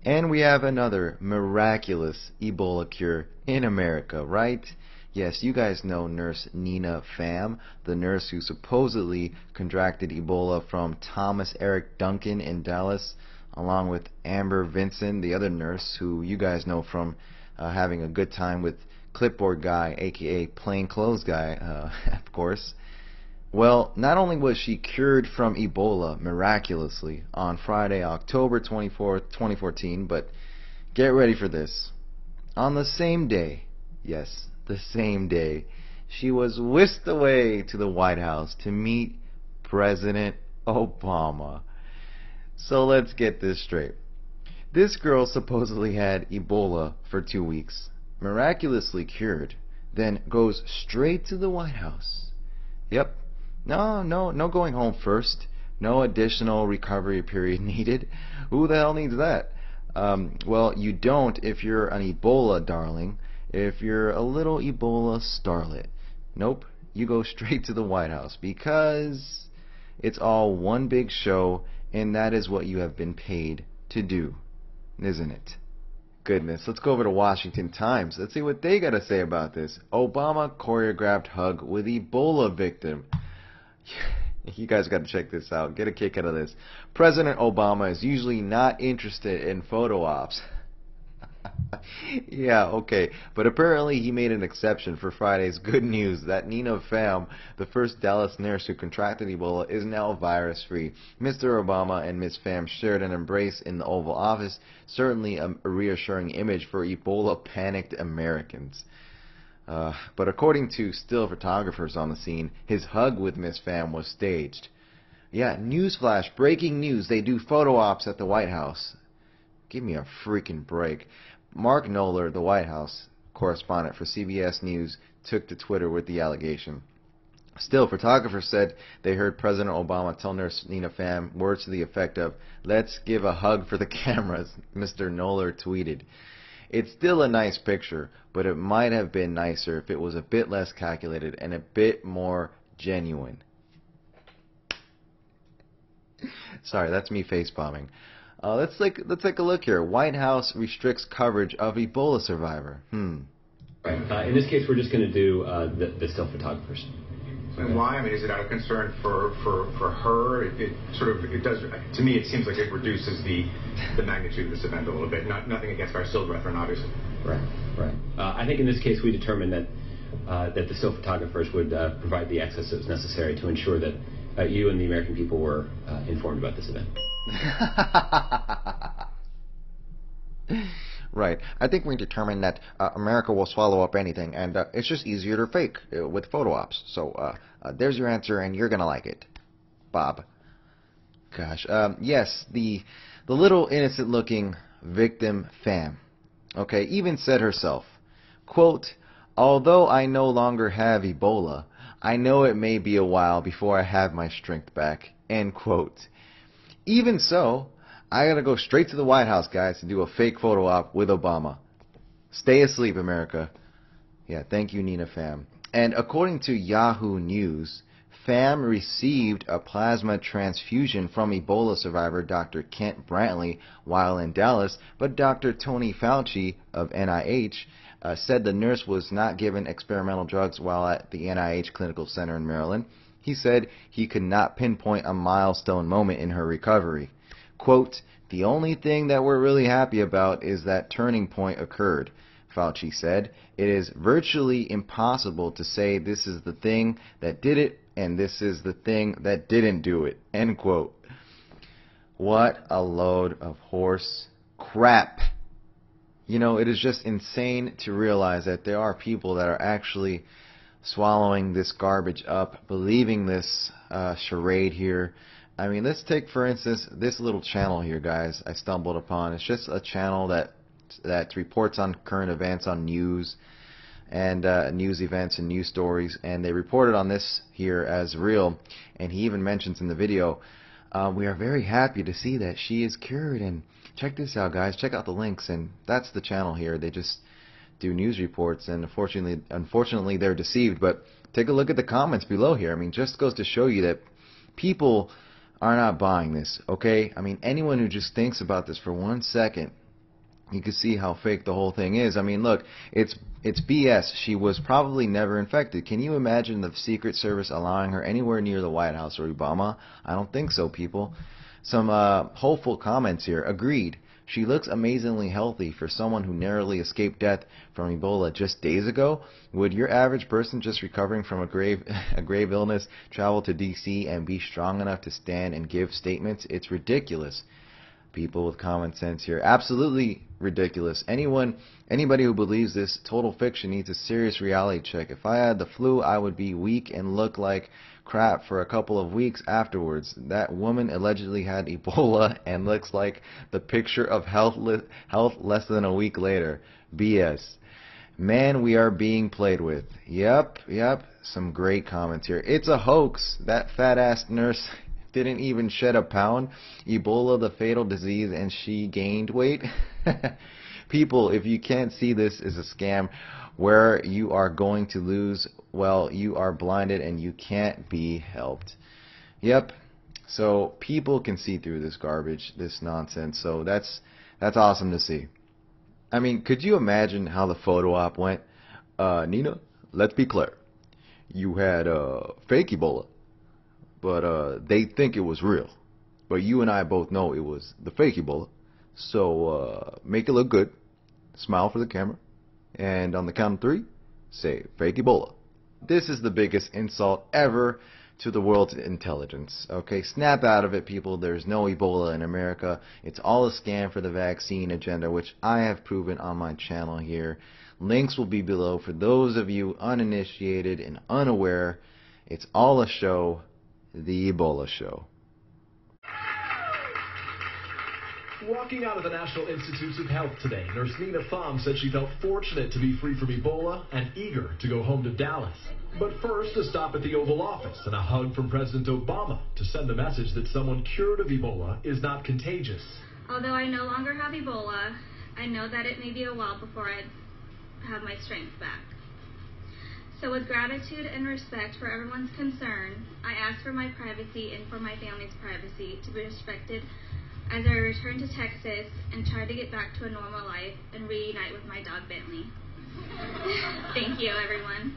And we have another miraculous Ebola cure in America, right? Yes, you guys know Nurse Nina Pham, the nurse who supposedly contracted Ebola from Thomas Eric Duncan in Dallas, along with Amber Vinson, the other nurse who you guys know from having a good time with Clipboard Guy, aka Plainclothes Guy, of course. Well, not only was she cured from Ebola miraculously on Friday, October 24th, 2014, but get ready for this. On the same day, yes, the same day, she was whisked away to the White House to meet President Obama. So let's get this straight. This girl supposedly had Ebola for 2 weeks, miraculously cured, then goes straight to the White House. Yep. No going home first. No additional recovery period needed. Who the hell needs that? Well, you don't if you're an Ebola darling, if you're a little Ebola starlet. Nope, you go straight to the White House because it's all one big show, and that is what you have been paid to do, isn't it? Goodness, let's go over to Washington Times. Let's see what they got to say about this. Obama choreographed hug with Ebola victim. You guys got to check this out. Get a kick out of this. President Obama is usually not interested in photo ops. Yeah, okay. But apparently he made an exception for Friday's good news that Nina Pham, the first Dallas nurse who contracted Ebola, is now virus-free. Mr. Obama and Ms. Pham shared an embrace in the Oval Office, certainly a reassuring image for Ebola-panicked Americans. But according to still photographers on the scene, his hug with Miss Pham was staged. Yeah, newsflash, breaking news, they do photo ops at the White House. Give me a freaking break. Mark Knoller, the White House correspondent for CBS News, took to Twitter with the allegation. Still, photographers said they heard President Obama tell Nurse Nina Pham words to the effect of, "Let's give a hug for the cameras," Mr. Knoller tweeted. It's still a nice picture, but it might have been nicer if it was a bit less calculated and a bit more genuine. Sorry, that's me face-bombing. Let's take a look here. White House restricts coverage of Ebola survivor. Right. In this case, we're just going to do the still photographers. And why? I mean, is it out of concern for her? It does. To me, it seems like it reduces the magnitude of this event a little bit. Nothing against our still brethren, obviously. Right. I think in this case, we determined that the still photographers would provide the access that was necessary to ensure that you and the American people were informed about this event. Right. I think we determined that America will swallow up anything, and it's just easier to fake with photo ops. So there's your answer, and you're gonna like it, Bob. Gosh. Yes, the little innocent-looking victim Pham, okay, even said herself, quote, "Although I no longer have Ebola, I know it may be a while before I have my strength back," end quote. Even so, I gotta go straight to the White House, guys, to do a fake photo op with Obama. Stay asleep, America. Yeah, thank you, Nina Pham. And according to Yahoo News, Pham received a plasma transfusion from Ebola survivor Dr. Kent Brantley while in Dallas, but Dr. Tony Fauci of NIH said the nurse was not given experimental drugs while at the NIH Clinical Center in Maryland. He said he could not pinpoint a milestone moment in her recovery. Quote, "The only thing that we're really happy about is that turning point occurred," Fauci said. "It is virtually impossible to say this is the thing that did it and this is the thing that didn't do it," end quote. What a load of horse crap. You know, it is just insane to realize that there are people that are actually swallowing this garbage up, believing this charade here. I mean, let's take, for instance, this little channel here, guys, I stumbled upon. It's just a channel that reports on current events on news and news events and news stories, and they reported on this here as real, and he even mentions in the video, "We are very happy to see that she is cured, and check this out, guys, check out the links," and that's the channel here. They just do news reports, and unfortunately they're deceived. But take a look at the comments below here. I mean, just goes to show you that people are not buying this, okay? I mean, anyone who just thinks about this for 1 second You can see how fake the whole thing is. I mean, look, it's BS. She was probably never infected. Can you imagine the Secret Service allowing her anywhere near the White House or Obama? I don't think so, people. Some hopeful comments here. Agreed. She looks amazingly healthy for someone who narrowly escaped death from Ebola just days ago. Would your average person just recovering from a grave illness travel to D.C. and be strong enough to stand and give statements? It's ridiculous. People with common sense here. Absolutely ridiculous. Anybody who believes this total fiction needs a serious reality check. If I had the flu, I would be weak and look like crap for a couple of weeks afterwards. That woman allegedly had Ebola and looks like the picture of health less than a week later. BS. Man, we are being played with. Yep. Some great comments here. It's a hoax. That fat-ass nurse didn't even shed a pound. Ebola, the fatal disease, and she gained weight. People, if you can't see this is a scam where you are going to lose, well, you are blinded and you can't be helped. Yep. So people can see through this garbage, this nonsense. So that's awesome to see. I mean, could you imagine how the photo op went? Nina, let's be clear. You had fake Ebola, but they think it was real. But you and I both know it was the fake Ebola. So make it look good. Smile for the camera. And on the count of 3, say fake Ebola. This is the biggest insult ever to the world's intelligence. Okay, snap out of it, people. There's no Ebola in America. It's all a scam for the vaccine agenda, which I have proven on my channel here. Links will be below for those of you uninitiated and unaware. It's all a show. The Ebola Show. Walking out of the National Institutes of Health today, Nurse Nina Pham said she felt fortunate to be free from Ebola and eager to go home to Dallas. But first, a stop at the Oval Office and a hug from President Obama to send a message that someone cured of Ebola is not contagious. Although I no longer have Ebola, I know that it may be a while before I have my strength back. So with gratitude and respect for everyone's concern, I ask for my privacy and for my family's privacy to be respected as I return to Texas and try to get back to a normal life and reunite with my dog Bentley. Thank you, everyone.